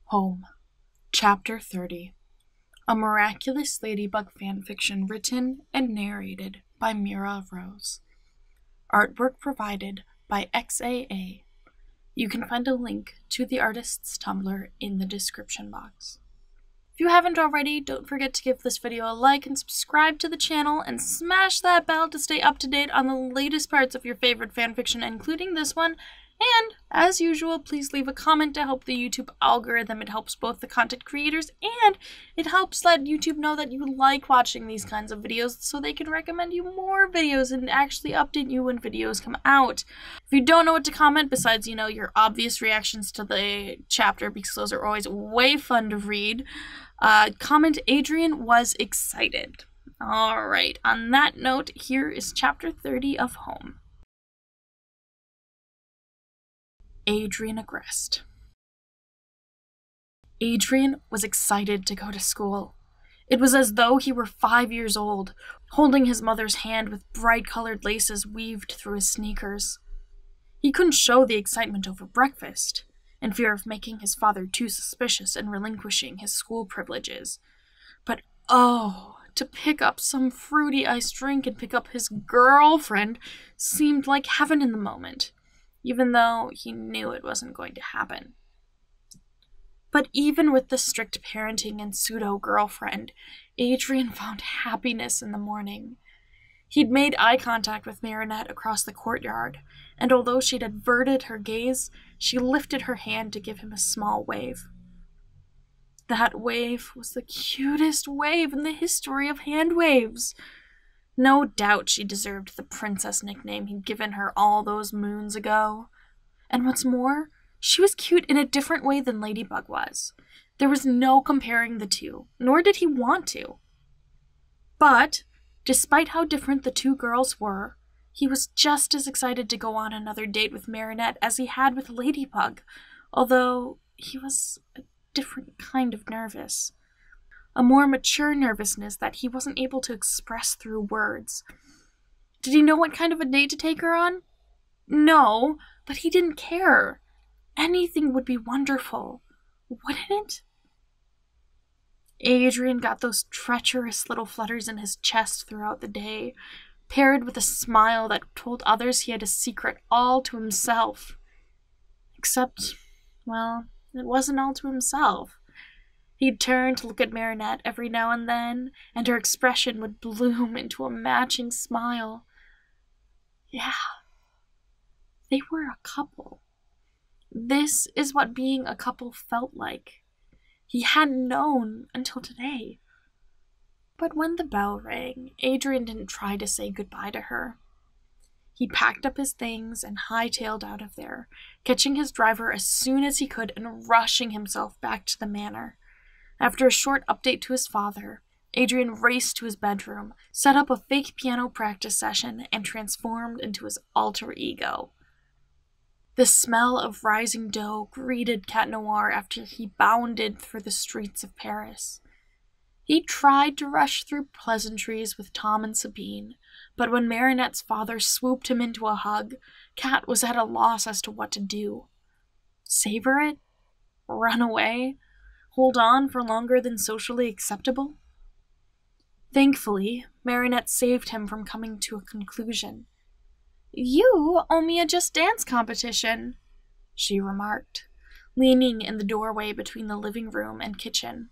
Home, Chapter 30. A Miraculous Ladybug Fanfiction written and narrated by Mira Rose. Artwork provided by XAA. You can find a link to the artist's Tumblr in the description box. If you haven't already, don't forget to give this video a like and subscribe to the channel and smash that bell to stay up to date on the latest parts of your favorite fanfiction, including this one. And, as usual, please leave a comment to help the YouTube algorithm. It helps both the content creators and it helps let YouTube know that you like watching these kinds of videos so they can recommend you more videos and actually update you when videos come out. If you don't know what to comment besides, your obvious reactions to the chapter, because those are always way fun to read, comment Adrian was excited. Alright, on that note, here is Chapter 30 of Home. Adrian aggressed. Adrian was excited to go to school. It was as though he were 5 years old, holding his mother's hand with bright-colored laces weaved through his sneakers. He couldn't show the excitement over breakfast, in fear of making his father too suspicious and relinquishing his school privileges. But to pick up some fruity iced drink and pick up his girlfriend seemed like heaven in the moment, even though he knew it wasn't going to happen. But even with the strict parenting and pseudo-girlfriend, Adrian found happiness in the morning. He'd made eye contact with Marinette across the courtyard, and although she'd averted her gaze, she lifted her hand to give him a small wave. That wave was the cutest wave in the history of hand waves. No doubt she deserved the princess nickname he'd given her all those moons ago. And what's more, she was cute in a different way than Ladybug was. There was no comparing the two, nor did he want to. But, despite how different the two girls were, he was just as excited to go on another date with Marinette as he had with Ladybug, although he was a different kind of nervous. A more mature nervousness that he wasn't able to express through words. Did he know what kind of a date to take her on? No, but he didn't care. Anything would be wonderful, wouldn't it? Adrian got those treacherous little flutters in his chest throughout the day, paired with a smile that told others he had a secret all to himself. Except, it wasn't all to himself. He'd turn to look at Marinette every now and then, and her expression would bloom into a matching smile. Yeah, they were a couple. This is what being a couple felt like. He hadn't known until today. But when the bell rang, Adrian didn't try to say goodbye to her. He packed up his things and hightailed out of there, catching his driver as soon as he could and rushing himself back to the manor. After a short update to his father, Adrian raced to his bedroom, set up a fake piano practice session, and transformed into his alter ego. The smell of rising dough greeted Cat Noir after he bounded through the streets of Paris. He tried to rush through pleasantries with Tom and Sabine, but when Marinette's father swooped him into a hug, Cat was at a loss as to what to do. Savor it? Run away? Hold on for longer than socially acceptable? Thankfully, Marinette saved him from coming to a conclusion. "You owe me a Just Dance competition," she remarked, leaning in the doorway between the living room and kitchen.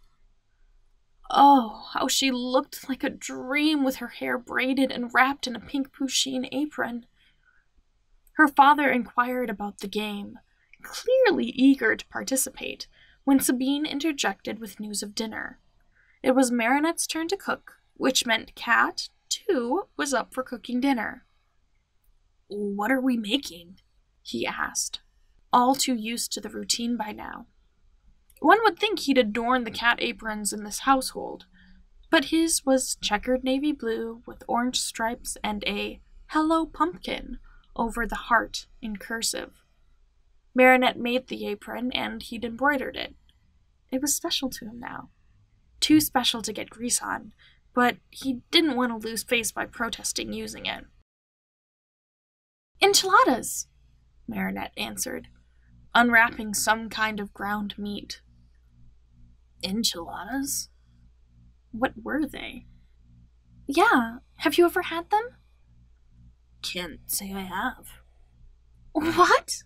Oh, how she looked like a dream with her hair braided and wrapped in a pink pusheen apron. Her father inquired about the game, clearly eager to participate, when Sabine interjected with news of dinner. It was Marinette's turn to cook, which meant Cat, too, was up for cooking dinner. "What are we making?" he asked, all too used to the routine by now. One would think he'd adorn the cat aprons in this household, but his was checkered navy blue with orange stripes and a "Hello Pumpkin" over the heart in cursive. Marinette made the apron, and he'd embroidered it. It was special to him now. Too special to get grease on, but he didn't want to lose face by protesting using it. "Enchiladas," Marinette answered, unwrapping some kind of ground meat. Enchiladas? What were they? Yeah, have you ever had them? Can't say I have. What?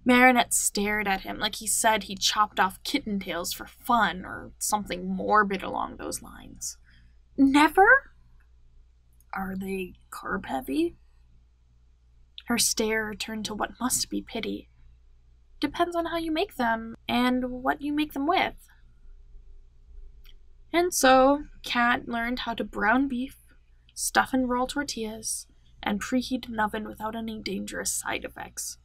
Marinette stared at him like he said he chopped off kitten tails for fun or something morbid along those lines. Never? Are they carb-heavy? Her stare turned to what must be pity. Depends on how you make them and what you make them with. And so, Cat learned how to brown beef, stuff and roll tortillas, and preheat an oven without any dangerous side effects.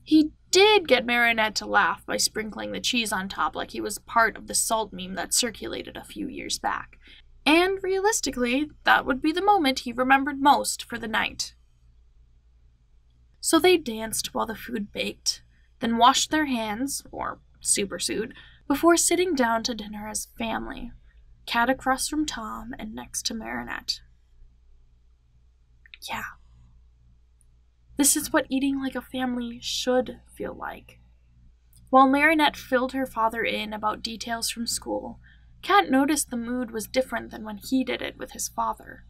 He did get Marinette to laugh by sprinkling the cheese on top like he was part of the salt meme that circulated a few years back. And realistically, that would be the moment he remembered most for the night. So they danced while the food baked, then washed their hands, or supersued, before sitting down to dinner as family, Cat across from Tom and next to Marinette. Yeah. This is what eating like a family should feel like. While Marinette filled her father in about details from school, Cat noticed the mood was different than when he did it with his father.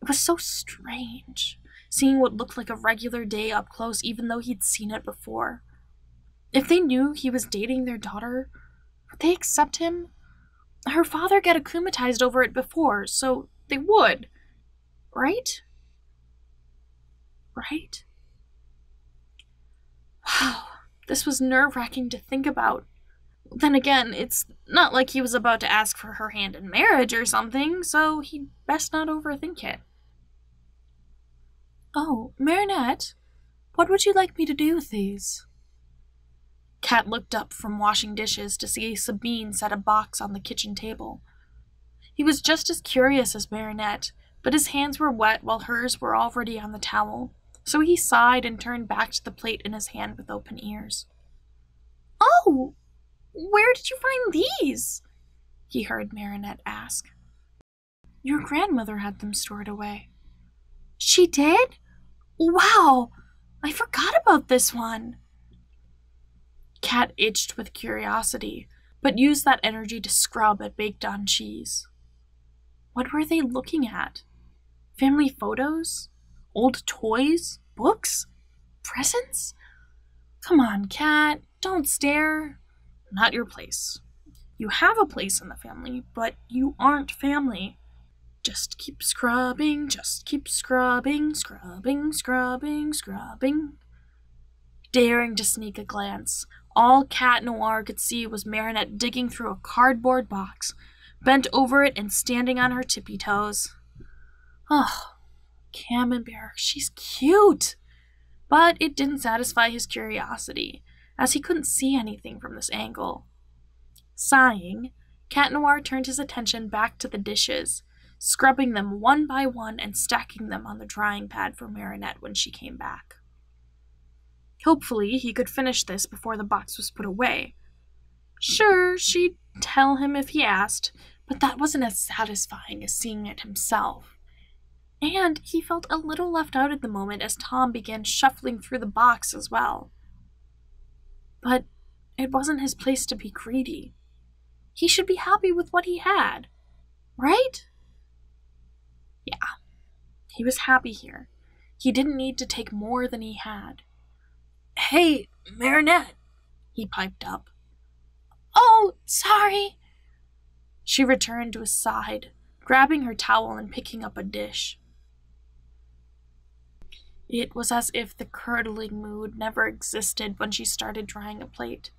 It was so strange, seeing what looked like a regular day up close even though he'd seen it before. If they knew he was dating their daughter, would they accept him? Her father got akumatized over it before, so they would. Right? Right? Wow, this was nerve-wracking to think about. Then again, it's not like he was about to ask for her hand in marriage or something, so he'd best not overthink it. Oh, Marinette, what would you like me to do with these? Cat looked up from washing dishes to see Sabine set a box on the kitchen table. He was just as curious as Marinette, but his hands were wet while hers were already on the towel, so he sighed and turned back to the plate in his hand with open ears. Oh, where did you find these? He heard Marinette ask. Your grandmother had them stored away. She did? Wow, I forgot about this one. Cat itched with curiosity, but used that energy to scrub at baked-on cheese. What were they looking at? Family photos? Old toys? Books? Presents? Come on, Cat, don't stare. Not your place. You have a place in the family, but you aren't family. Just keep scrubbing, scrubbing, scrubbing. Daring to sneak a glance, all Cat Noir could see was Marinette digging through a cardboard box, bent over it and standing on her tippy toes. Oh, Camembert, she's cute! But it didn't satisfy his curiosity, as he couldn't see anything from this angle. Sighing, Cat Noir turned his attention back to the dishes, scrubbing them one by one and stacking them on the drying pad for Marinette when she came back. Hopefully, he could finish this before the box was put away. Sure, she'd tell him if he asked, but that wasn't as satisfying as seeing it himself. And he felt a little left out at the moment as Tom began shuffling through the box as well. But it wasn't his place to be greedy. He should be happy with what he had, right? Yeah, he was happy here. He didn't need to take more than he had. Hey, Marinette, he piped up. Oh, sorry. She returned to his side, grabbing her towel and picking up a dish. It was as if the curdling mood never existed when she started drying a plate.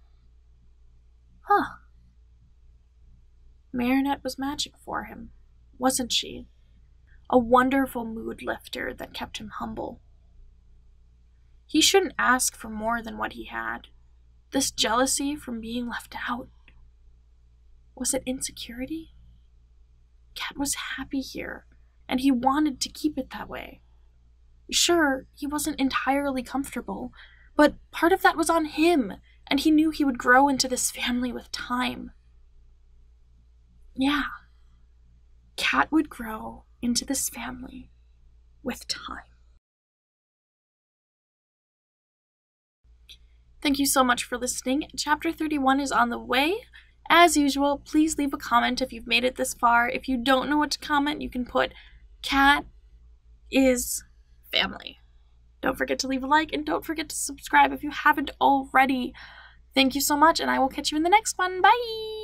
Huh. Marinette was magic for him, wasn't she? A wonderful mood lifter that kept him humble. He shouldn't ask for more than what he had. This jealousy from being left out. Was it insecurity? Cat was happy here, and he wanted to keep it that way. Sure, he wasn't entirely comfortable, but part of that was on him, and he knew he would grow into this family with time. Yeah, Cat would grow into this family with time. Thank you so much for listening. Chapter 31 is on the way. As usual, please leave a comment if you've made it this far. If you don't know what to comment, you can put cat is family. Don't forget to leave a like and don't forget to subscribe if you haven't already. Thank you so much, and I will catch you in the next one. Bye!